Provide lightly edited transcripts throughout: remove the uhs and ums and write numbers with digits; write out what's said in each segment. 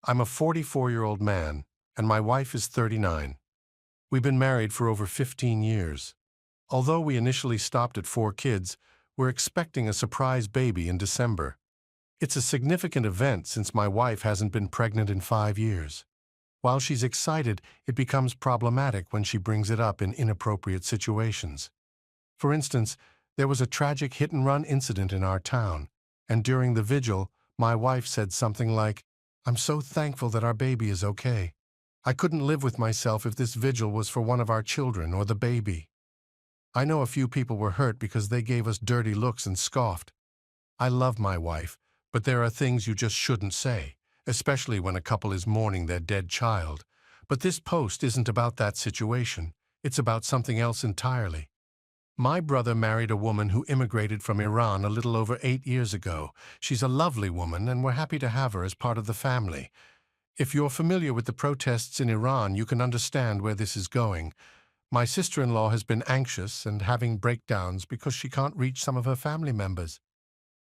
I'm a 44-year-old man, and my wife is 39. We've been married for over 15 years. Although we initially stopped at 4 kids, we're expecting a surprise baby in December. It's a significant event since my wife hasn't been pregnant in 5 years. While she's excited, it becomes problematic when she brings it up in inappropriate situations. For instance, there was a tragic hit-and-run incident in our town, and during the vigil, my wife said something like, "I'm so thankful that our baby is okay. I couldn't live with myself if this vigil was for one of our children or the baby." I know a few people were hurt because they gave us dirty looks and scoffed. I love my wife, but there are things you just shouldn't say, especially when a couple is mourning their dead child. But this post isn't about that situation. It's about something else entirely. My brother married a woman who immigrated from Iran a little over 8 years ago. She's a lovely woman, and we're happy to have her as part of the family. If you're familiar with the protests in Iran, you can understand where this is going. My sister-in-law has been anxious and having breakdowns because she can't reach some of her family members.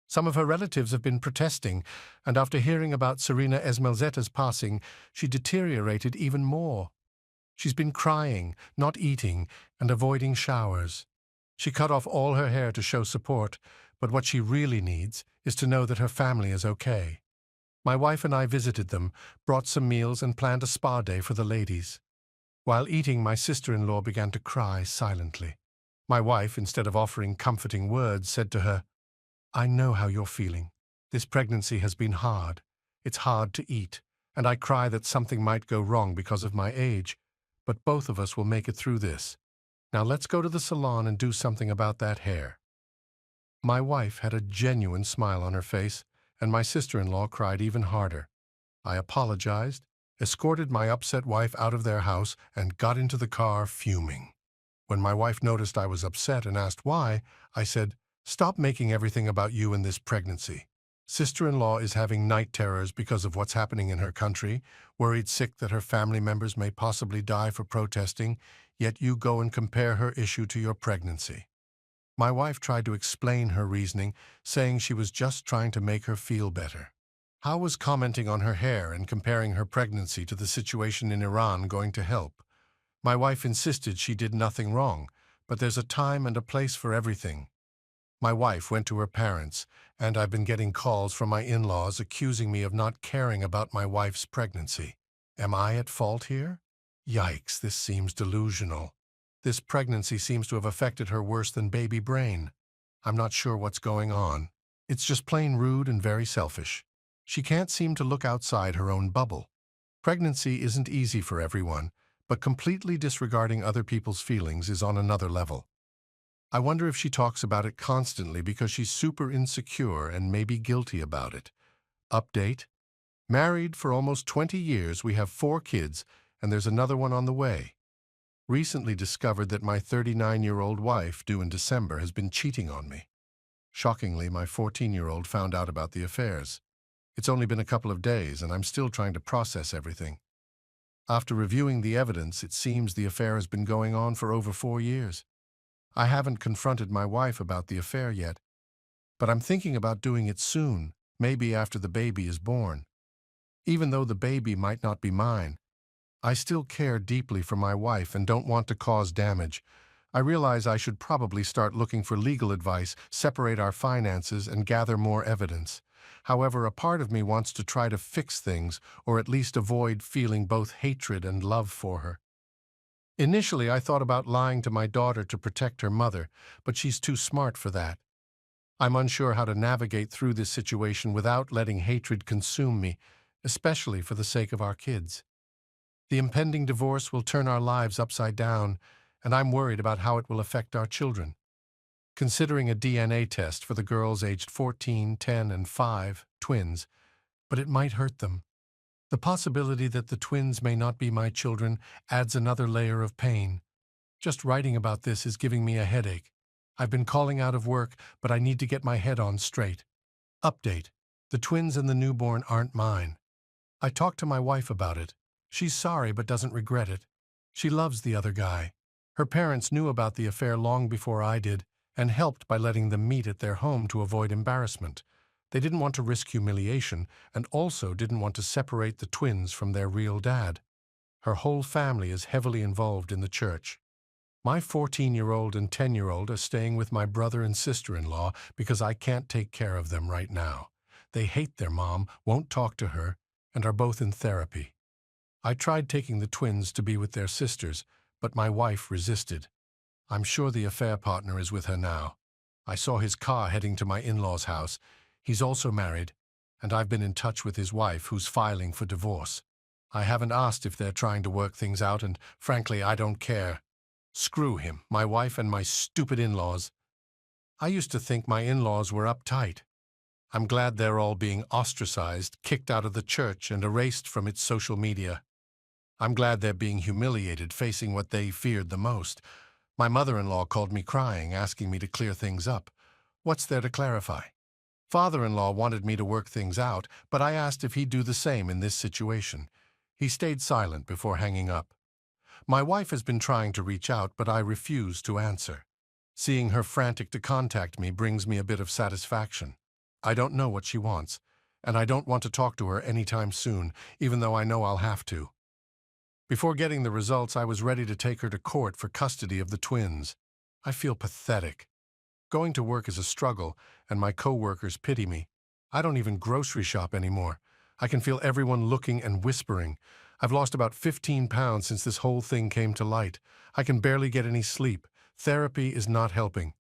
Some of her relatives have been protesting, and after hearing about Serena Esmelzeta's passing, she deteriorated even more. She's been crying, not eating, and avoiding showers. She cut off all her hair to show support, but what she really needs is to know that her family is okay. My wife and I visited them, brought some meals, and planned a spa day for the ladies. While eating, my sister-in-law began to cry silently. My wife, instead of offering comforting words, said to her, "I know how you're feeling. This pregnancy has been hard. It's hard to eat, and I cry that something might go wrong because of my age, but both of us will make it through this. Now let's go to the salon and do something about that hair." My wife had a genuine smile on her face, and my sister-in-law cried even harder. I apologized, escorted my upset wife out of their house, and got into the car fuming. When my wife noticed I was upset and asked why, I said, "Stop making everything about you and this pregnancy. Sister-in-law is having night terrors because of what's happening in her country, worried sick that her family members may possibly die for protesting, yet you go and compare her issue to your pregnancy." My wife tried to explain her reasoning, saying she was just trying to make her feel better. How was commenting on her hair and comparing her pregnancy to the situation in Iran going to help? My wife insisted she did nothing wrong, but there's a time and a place for everything. My wife went to her parents, and I've been getting calls from my in-laws accusing me of not caring about my wife's pregnancy. Am I at fault here? Yikes, this seems delusional. This pregnancy seems to have affected her worse than baby brain. I'm not sure what's going on. It's just plain rude and very selfish. She can't seem to look outside her own bubble. Pregnancy isn't easy for everyone, but completely disregarding other people's feelings is on another level. I wonder if she talks about it constantly because she's super insecure and maybe guilty about it. Update: married for almost 20 years, we have 4 kids, and there's another one on the way. Recently discovered that my 39-year-old wife, due in December, has been cheating on me. Shockingly, my 14-year-old found out about the affairs. It's only been a couple of days, and I'm still trying to process everything. After reviewing the evidence, it seems the affair has been going on for over 4 years. I haven't confronted my wife about the affair yet, but I'm thinking about doing it soon, maybe after the baby is born. Even though the baby might not be mine, I still care deeply for my wife and don't want to cause damage. I realize I should probably start looking for legal advice, separate our finances, and gather more evidence. However, a part of me wants to try to fix things, or at least avoid feeling both hatred and love for her. Initially, I thought about lying to my daughter to protect her mother, but she's too smart for that. I'm unsure how to navigate through this situation without letting hatred consume me, especially for the sake of our kids. The impending divorce will turn our lives upside down, and I'm worried about how it will affect our children. Considering a DNA test for the girls aged 14, 10, and 5, twins, but it might hurt them. The possibility that the twins may not be my children adds another layer of pain. Just writing about this is giving me a headache. I've been calling out of work, but I need to get my head on straight. Update: the twins and the newborn aren't mine. I talked to my wife about it. She's sorry but doesn't regret it. She loves the other guy. Her parents knew about the affair long before I did and helped by letting them meet at their home to avoid embarrassment. They didn't want to risk humiliation and also didn't want to separate the twins from their real dad. Her whole family is heavily involved in the church. My 14-year-old and 10-year-old are staying with my brother and sister-in-law because I can't take care of them right now. They hate their mom, won't talk to her, and are both in therapy. I tried taking the twins to be with their sisters, but my wife resisted. I'm sure the affair partner is with her now. I saw his car heading to my in-laws' house. He's also married, and I've been in touch with his wife, who's filing for divorce. I haven't asked if they're trying to work things out, and frankly, I don't care. Screw him, my wife, and my stupid in-laws. I used to think my in-laws were uptight. I'm glad they're all being ostracized, kicked out of the church, and erased from its social media. I'm glad they're being humiliated, facing what they feared the most. My mother-in-law called me crying, asking me to clear things up. What's there to clarify? Father-in-law wanted me to work things out, but I asked if he'd do the same in this situation. He stayed silent before hanging up. My wife has been trying to reach out, but I refuse to answer. Seeing her frantic to contact me brings me a bit of satisfaction. I don't know what she wants, and I don't want to talk to her anytime soon, even though I know I'll have to. Before getting the results, I was ready to take her to court for custody of the twins. I feel pathetic. Going to work is a struggle, and my co-workers pity me. I don't even grocery shop anymore. I can feel everyone looking and whispering. I've lost about 15 pounds since this whole thing came to light. I can barely get any sleep. Therapy is not helping.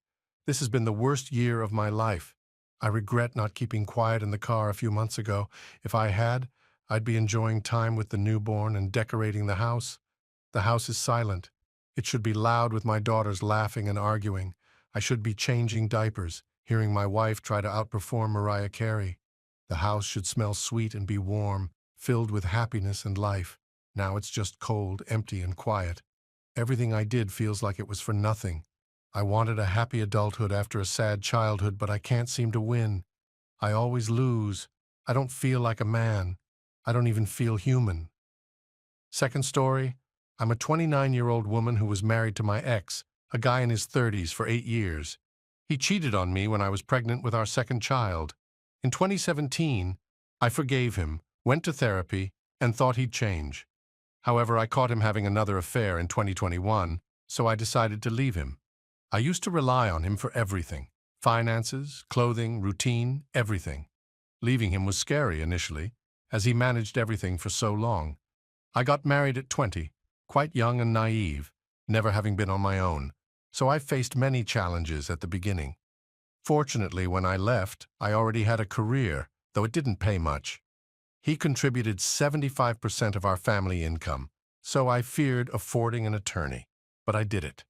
This has been the worst year of my life. I regret not keeping quiet in the car a few months ago. If I had, I'd be enjoying time with the newborn and decorating the house. The house is silent. It should be loud with my daughters laughing and arguing. I should be changing diapers, hearing my wife try to outperform Mariah Carey. The house should smell sweet and be warm, filled with happiness and life. Now it's just cold, empty, and quiet. Everything I did feels like it was for nothing. I wanted a happy adulthood after a sad childhood, but I can't seem to win. I always lose. I don't feel like a man. I don't even feel human. Second story, I'm a 29-year-old woman who was married to my ex, a guy in his 30s, for 8 years. He cheated on me when I was pregnant with our second child. In 2017, I forgave him, went to therapy, and thought he'd change. However, I caught him having another affair in 2021, so I decided to leave him. I used to rely on him for everything: finances, clothing, routine, everything. Leaving him was scary initially, as he managed everything for so long. I got married at 20, quite young and naive, never having been on my own, so I faced many challenges at the beginning. Fortunately, when I left, I already had a career, though it didn't pay much. He contributed 75% of our family income, so I feared affording an attorney, but I did it.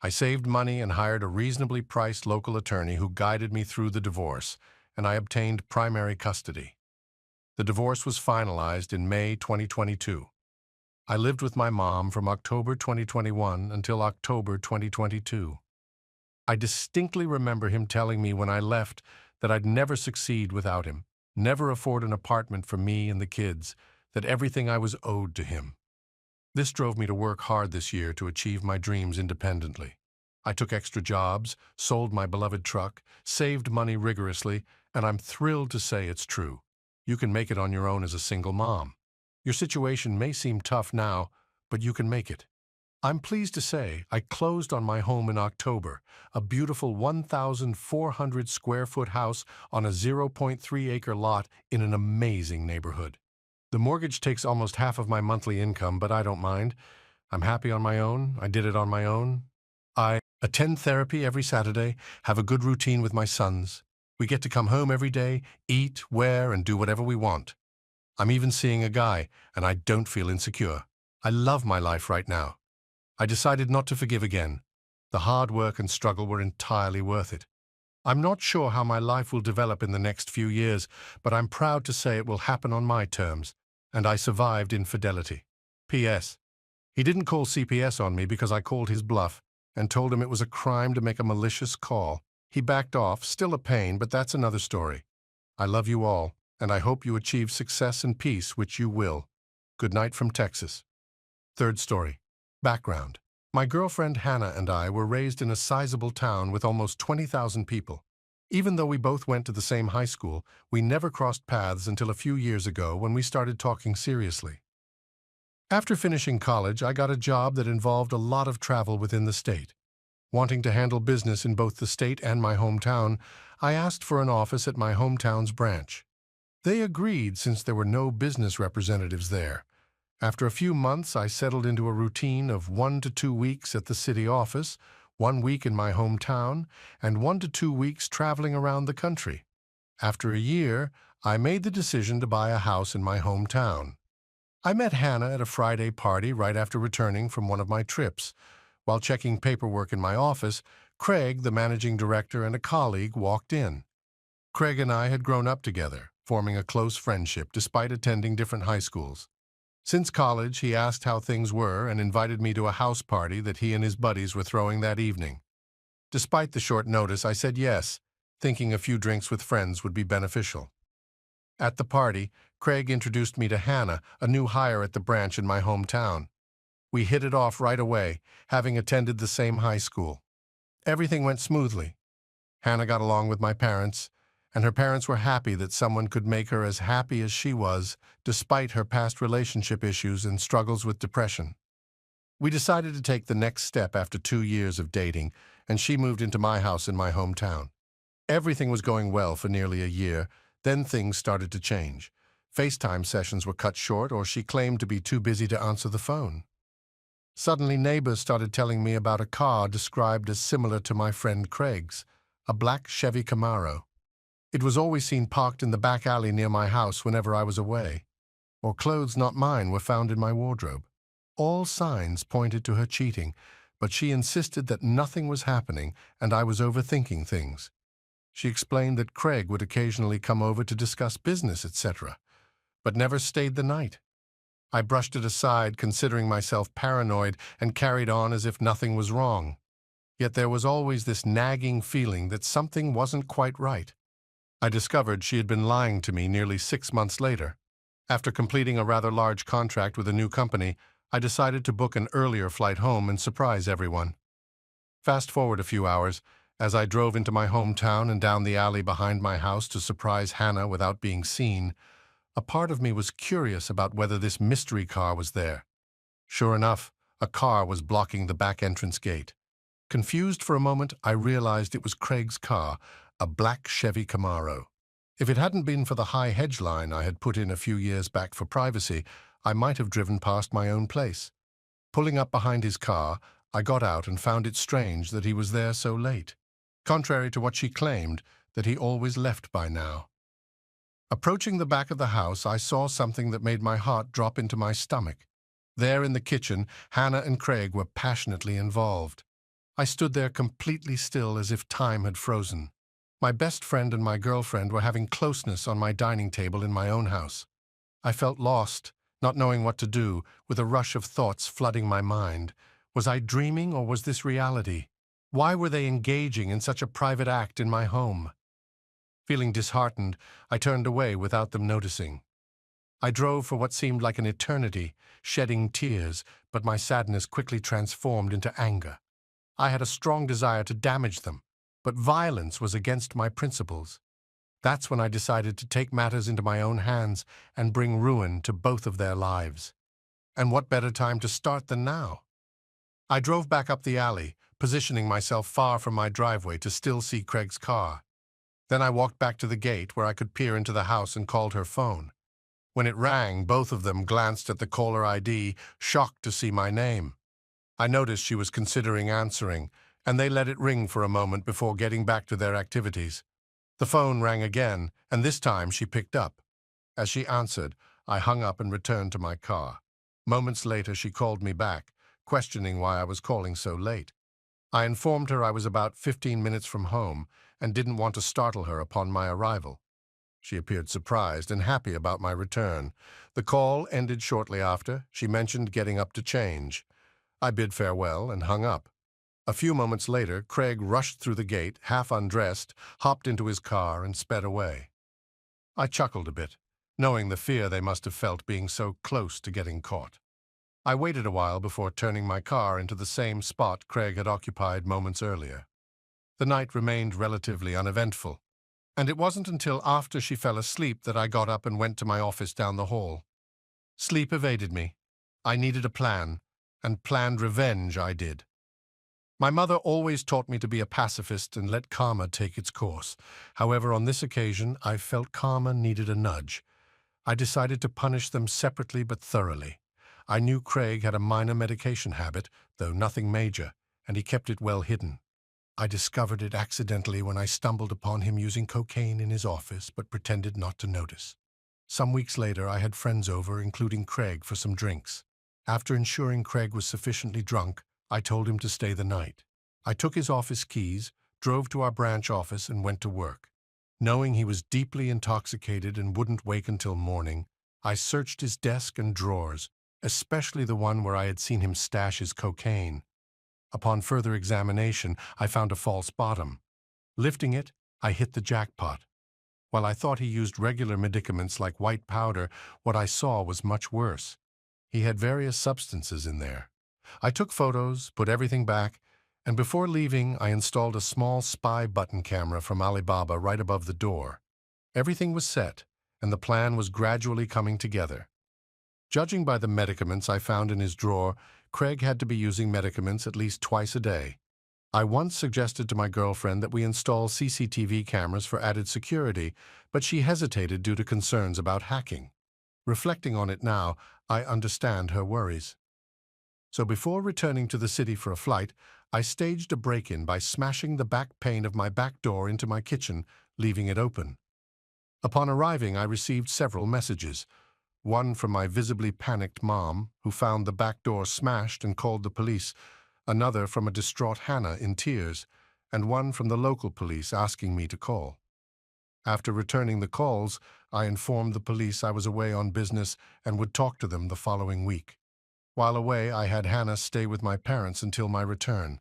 I saved money and hired a reasonably priced local attorney who guided me through the divorce, and I obtained primary custody. The divorce was finalized in May 2022. I lived with my mom from October 2021 until October 2022. I distinctly remember him telling me when I left that I'd never succeed without him, never afford an apartment for me and the kids, that everything I was owed to him. This drove me to work hard this year to achieve my dreams independently. I took extra jobs, sold my beloved truck, saved money rigorously, and I'm thrilled to say it's true. You can make it on your own as a single mom. Your situation may seem tough now, but you can make it. I'm pleased to say I closed on my home in October, a beautiful 1,400 square foot house on a 0.3-acre lot in an amazing neighborhood. The mortgage takes almost half of my monthly income, but I don't mind. I'm happy on my own. I did it on my own. I attend therapy every Saturday, have a good routine with my sons. We get to come home every day, eat, wear, and do whatever we want. I'm even seeing a guy, and I don't feel insecure. I love my life right now. I decided not to forgive again. The hard work and struggle were entirely worth it. I'm not sure how my life will develop in the next few years, but I'm proud to say it will happen on my terms, and I survived infidelity. P.S. He didn't call CPS on me because I called his bluff and told him it was a crime to make a malicious call. He backed off, still a pain, but that's another story. I love you all, and I hope you achieve success and peace, which you will. Good night from Texas. Third story. Background. My girlfriend Hannah and I were raised in a sizable town with almost 20,000 people. Even though we both went to the same high school, we never crossed paths until a few years ago when we started talking seriously. After finishing college, I got a job that involved a lot of travel within the state. Wanting to handle business in both the state and my hometown, I asked for an office at my hometown's branch. They agreed since there were no business representatives there. After a few months, I settled into a routine of 1 to 2 weeks at the city office, 1 week in my hometown, and 1 to 2 weeks traveling around the country. After a year, I made the decision to buy a house in my hometown. I met Hannah at a Friday party right after returning from one of my trips. While checking paperwork in my office, Craig, the managing director, and a colleague walked in. Craig and I had grown up together, forming a close friendship despite attending different high schools. Since college, he asked how things were and invited me to a house party that he and his buddies were throwing that evening. Despite the short notice, I said yes, thinking a few drinks with friends would be beneficial. At the party, Craig introduced me to Hannah, a new hire at the branch in my hometown. We hit it off right away, having attended the same high school. Everything went smoothly. Hannah got along with my parents, and her parents were happy that someone could make her as happy as she was, despite her past relationship issues and struggles with depression. We decided to take the next step after 2 years of dating, and she moved into my house in my hometown. Everything was going well for nearly a year, then things started to change. FaceTime sessions were cut short, or she claimed to be too busy to answer the phone. Suddenly, neighbors started telling me about a car described as similar to my friend Craig's, a black Chevy Camaro. It was always seen parked in the back alley near my house whenever I was away, or clothes not mine were found in my wardrobe. All signs pointed to her cheating, but she insisted that nothing was happening and I was overthinking things. She explained that Craig would occasionally come over to discuss business, etc., but never stayed the night. I brushed it aside, considering myself paranoid, and carried on as if nothing was wrong. Yet there was always this nagging feeling that something wasn't quite right. I discovered she had been lying to me nearly 6 months later. After completing a rather large contract with a new company, I decided to book an earlier flight home and surprise everyone. Fast forward a few hours, as I drove into my hometown and down the alley behind my house to surprise Hannah without being seen, a part of me was curious about whether this mystery car was there. Sure enough, a car was blocking the back entrance gate. Confused for a moment, I realized it was Craig's car, a black Chevy Camaro. If it hadn't been for the high hedge line I had put in a few years back for privacy, I might have driven past my own place. Pulling up behind his car, I got out and found it strange that he was there so late, contrary to what she claimed, that he always left by now. Approaching the back of the house, I saw something that made my heart drop into my stomach. There in the kitchen, Hannah and Craig were passionately involved. I stood there completely still, as if time had frozen. My best friend and my girlfriend were having closeness on my dining table in my own house. I felt lost, not knowing what to do, with a rush of thoughts flooding my mind. Was I dreaming, or was this reality? Why were they engaging in such a private act in my home? Feeling disheartened, I turned away without them noticing. I drove for what seemed like an eternity, shedding tears, but my sadness quickly transformed into anger. I had a strong desire to damage them, but violence was against my principles. That's when I decided to take matters into my own hands and bring ruin to both of their lives. And what better time to start than now? I drove back up the alley, positioning myself far from my driveway to still see Craig's car. Then I walked back to the gate where I could peer into the house and called her phone. When it rang, both of them glanced at the caller ID, shocked to see my name. I noticed she was considering answering, and they let it ring for a moment before getting back to their activities. The phone rang again, and this time she picked up. As she answered, I hung up and returned to my car. Moments later, she called me back, questioning why I was calling so late. I informed her I was about 15 minutes from home and didn't want to startle her upon my arrival. She appeared surprised and happy about my return. The call ended shortly after. She mentioned getting up to change. I bid farewell and hung up. A few moments later, Craig rushed through the gate, half undressed, hopped into his car, and sped away. I chuckled a bit, knowing the fear they must have felt being so close to getting caught. I waited a while before turning my car into the same spot Craig had occupied moments earlier. The night remained relatively uneventful, and it wasn't until after she fell asleep that I got up and went to my office down the hall. Sleep evaded me. I needed a plan, and planned revenge I did. My mother always taught me to be a pacifist and let karma take its course. However, on this occasion, I felt karma needed a nudge. I decided to punish them separately but thoroughly. I knew Craig had a minor medication habit, though nothing major, and he kept it well hidden. I discovered it accidentally when I stumbled upon him using cocaine in his office but pretended not to notice. Some weeks later, I had friends over, including Craig, for some drinks. After ensuring Craig was sufficiently drunk, I told him to stay the night. I took his office keys, drove to our branch office, and went to work. Knowing he was deeply intoxicated and wouldn't wake until morning, I searched his desk and drawers, especially the one where I had seen him stash his cocaine. Upon further examination, I found a false bottom. Lifting it, I hit the jackpot. While I thought he used regular medicaments like white powder, what I saw was much worse. He had various substances in there. I took photos, put everything back, and before leaving, I installed a small spy button camera from Alibaba right above the door. Everything was set, and the plan was gradually coming together. Judging by the medicaments I found in his drawer, Craig had to be using medicaments at least twice a day. I once suggested to my girlfriend that we install CCTV cameras for added security, but she hesitated due to concerns about hacking. Reflecting on it now, I understand her worries. So before returning to the city for a flight, I staged a break-in by smashing the back pane of my back door into my kitchen, leaving it open. Upon arriving, I received several messages. One from my visibly panicked mom, who found the back door smashed and called the police, another from a distraught Hannah in tears, and one from the local police asking me to call. After returning the calls, I informed the police I was away on business and would talk to them the following week. While away, I had Hannah stay with my parents until my return.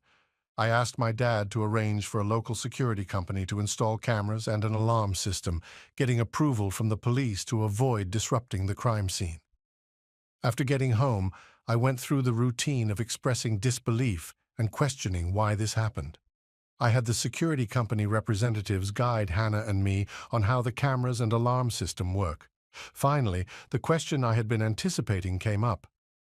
I asked my dad to arrange for a local security company to install cameras and an alarm system, getting approval from the police to avoid disrupting the crime scene. After getting home, I went through the routine of expressing disbelief and questioning why this happened. I had the security company representatives guide Hannah and me on how the cameras and alarm system work. Finally, the question I had been anticipating came up.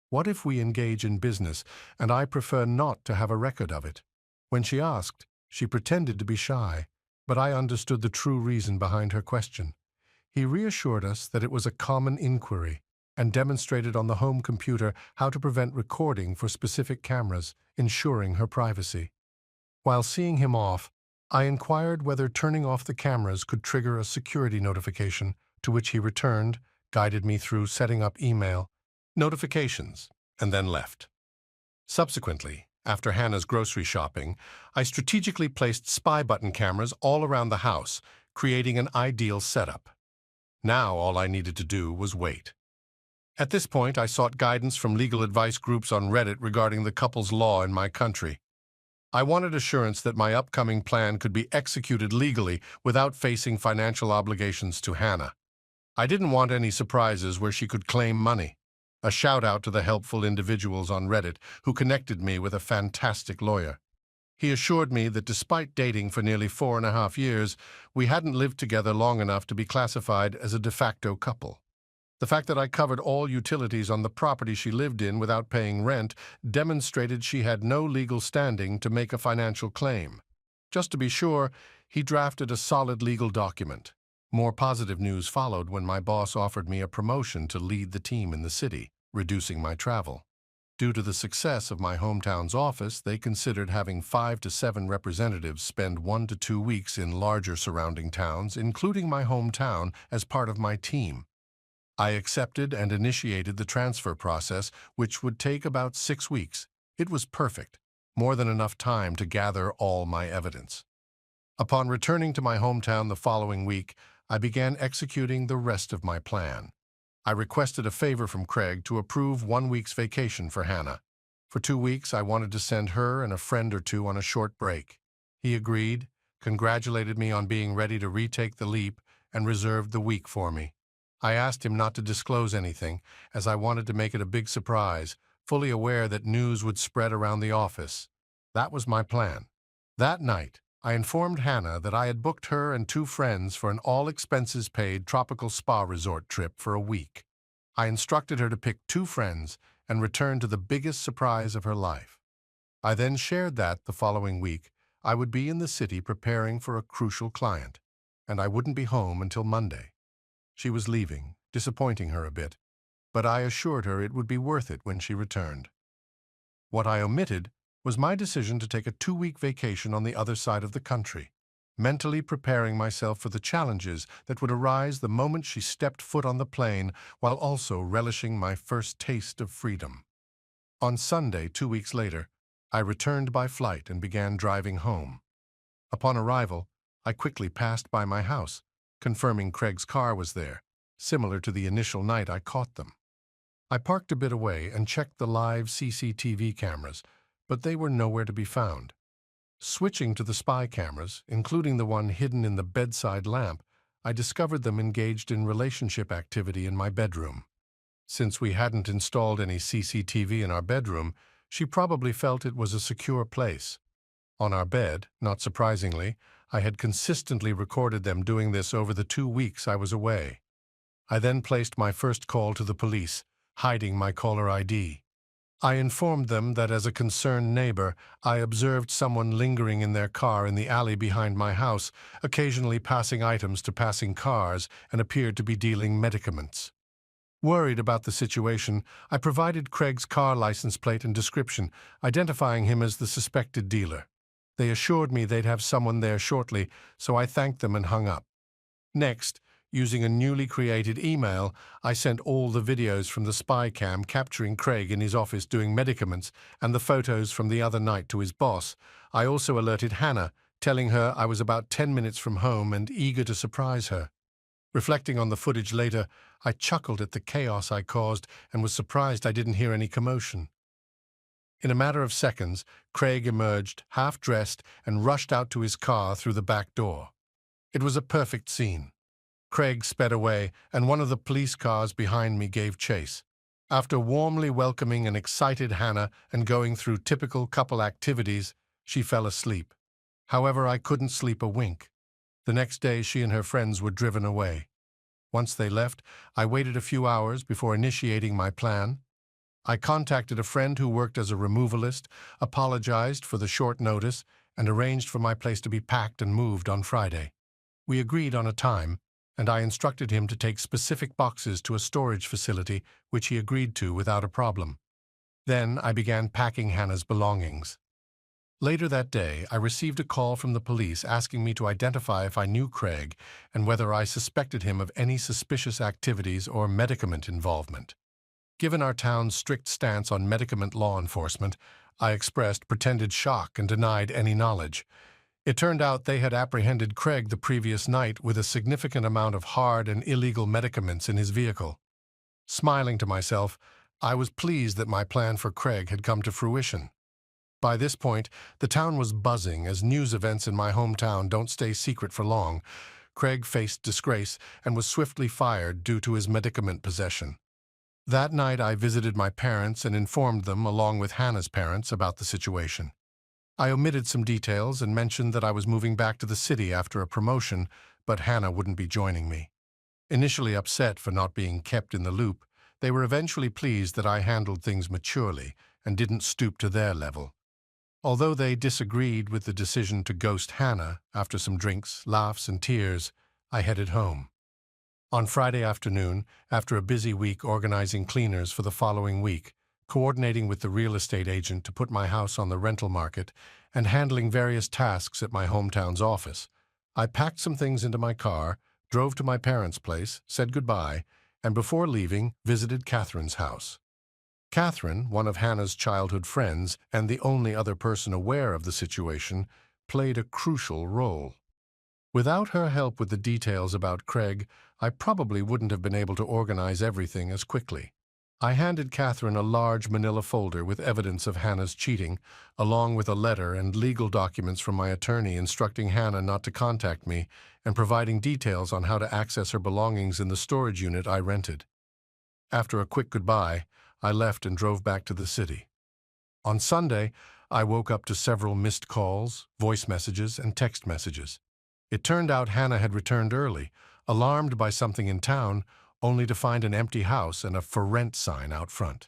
What if we engage in business, and I prefer not to have a record of it? When she asked, she pretended to be shy, but I understood the true reason behind her question. He reassured us that it was a common inquiry and demonstrated on the home computer how to prevent recording for specific cameras, ensuring her privacy. While seeing him off, I inquired whether turning off the cameras could trigger a security notification, to which he returned, guided me through setting up email, notifications, and then left. Subsequently, after Hannah's grocery shopping, I strategically placed spy button cameras all around the house, creating an ideal setup. Now all I needed to do was wait. At this point, I sought guidance from legal advice groups on Reddit regarding the couple's law in my country. I wanted assurance that my upcoming plan could be executed legally without facing financial obligations to Hannah. I didn't want any surprises where she could claim money. A shout-out to the helpful individuals on Reddit who connected me with a fantastic lawyer. He assured me that despite dating for nearly 4.5 years, we hadn't lived together long enough to be classified as a de facto couple. The fact that I covered all utilities on the property she lived in without paying rent demonstrated she had no legal standing to make a financial claim. Just to be sure, he drafted a solid legal document. More positive news followed when my boss offered me a promotion to lead the team in the city, reducing my travel. Due to the success of my hometown's office, they considered having 5 to 7 representatives spend 1 to 2 weeks in larger surrounding towns, including my hometown, as part of my team. I accepted and initiated the transfer process, which would take about 6 weeks. It was perfect, more than enough time to gather all my evidence. Upon returning to my hometown the following week, I began executing the rest of my plan. I requested a favor from Craig to approve 1 week's vacation for Hannah. For 2 weeks, I wanted to send her and a friend or two on a short break. He agreed, congratulated me on being ready to retake the leap, and reserved the week for me. I asked him not to disclose anything, as I wanted to make it a big surprise, fully aware that news would spread around the office. That was my plan. That night, I informed Hannah that I had booked her and 2 friends for an all-expenses-paid tropical spa resort trip for a week. I instructed her to pick 2 friends and return to the biggest surprise of her life. I then shared that, the following week, I would be in the city preparing for a crucial client, and I wouldn't be home until Monday. She was leaving, disappointing her a bit, but I assured her it would be worth it when she returned. What I omitted was my decision to take a 2-week vacation on the other side of the country, mentally preparing myself for the challenges that would arise the moment she stepped foot on the plane, while also relishing my first taste of freedom. On Sunday, 2 weeks later, I returned by flight and began driving home. Upon arrival, I quickly passed by my house, confirming Craig's car was there, similar to the initial night I caught them. I parked a bit away and checked the live CCTV cameras, but they were nowhere to be found. Switching to the spy cameras, including the one hidden in the bedside lamp, I discovered them engaged in relationship activity in my bedroom. Since we hadn't installed any CCTV in our bedroom, she probably felt it was a secure place. On our bed, not surprisingly, I had consistently recorded them doing this over the 2 weeks I was away. I then placed my first call to the police, hiding my caller ID. I informed them that as a concerned neighbor, I observed someone lingering in their car in the alley behind my house, occasionally passing items to passing cars, and appeared to be dealing medicaments. Worried about the situation, I provided Craig's car license plate and description, identifying him as the suspected dealer. They assured me they'd have someone there shortly, so I thanked them and hung up. Next, using a newly created email, I sent all the videos from the spy cam capturing Craig in his office doing medicaments and the photos from the other night to his boss. I also alerted Hannah, telling her I was about 10 minutes from home and eager to surprise her. Reflecting on the footage later, I chuckled at the chaos I caused and was surprised I didn't hear any commotion. In a matter of seconds, Craig emerged, half-dressed, and rushed out to his car through the back door. It was a perfect scene. Craig sped away, and one of the police cars behind me gave chase. After warmly welcoming an excited Hannah and going through typical couple activities, she fell asleep. However, I couldn't sleep a wink. The next day, she and her friends were driven away. Once they left, I waited a few hours before initiating my plan. I contacted a friend who worked as a removalist, apologized for the short notice, and arranged for my place to be packed and moved on Friday. We agreed on a time, and I instructed him to take specific boxes to a storage facility, which he agreed to without a problem. Then I began packing Hannah's belongings. Later that day, I received a call from the police asking me to identify if I knew Craig and whether I suspected him of any suspicious activities or medicament involvement. Given our town's strict stance on medicament law enforcement, I expressed pretended shock and denied any knowledge. It turned out they had apprehended Craig the previous night with a significant amount of hard and illegal medicaments in his vehicle. Smiling to myself, I was pleased that my plan for Craig had come to fruition. By this point, the town was buzzing, as news events in my hometown don't stay secret for long. Craig faced disgrace and was swiftly fired due to his medicament possession. That night, I visited my parents and informed them, along with Hannah's parents, about the situation. I omitted some details and mentioned that I was moving back to the city after a promotion, but Hannah wouldn't be joining me. Initially upset for not being kept in the loop, they were eventually pleased that I handled things maturely and didn't stoop to their level. Although they disagreed with the decision to ghost Hannah, after some drinks, laughs, and tears, I headed home. On Friday afternoon, after a busy week organizing cleaners for the following week, coordinating with the real estate agent to put my house on the rental market, and handling various tasks at my hometown's office, I packed some things into my car, drove to my parents' place, said goodbye, and before leaving, visited Catherine's house. Catherine, one of Hannah's childhood friends and the only other person aware of the situation, played a crucial role. Without her help with the details about Craig, I probably wouldn't have been able to organize everything as quickly. I handed Catherine a large manila folder with evidence of Hannah's cheating, along with a letter and legal documents from my attorney instructing Hannah not to contact me and providing details on how to access her belongings in the storage unit I rented. After a quick goodbye, I left and drove back to the city. On Sunday, I woke up to several missed calls, voice messages, and text messages. It turned out Hannah had returned early, alarmed by something in town, only to find an empty house and a "for rent" sign out front.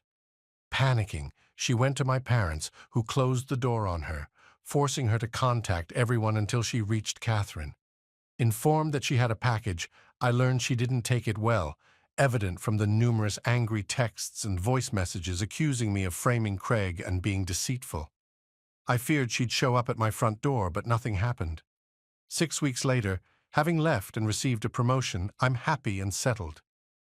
Panicking, she went to my parents, who closed the door on her, forcing her to contact everyone until she reached Catherine. Informed that she had a package, I learned she didn't take it well, evident from the numerous angry texts and voice messages accusing me of framing Craig and being deceitful. I feared she'd show up at my front door, but nothing happened. 6 weeks later, having left and received a promotion, I'm happy and settled.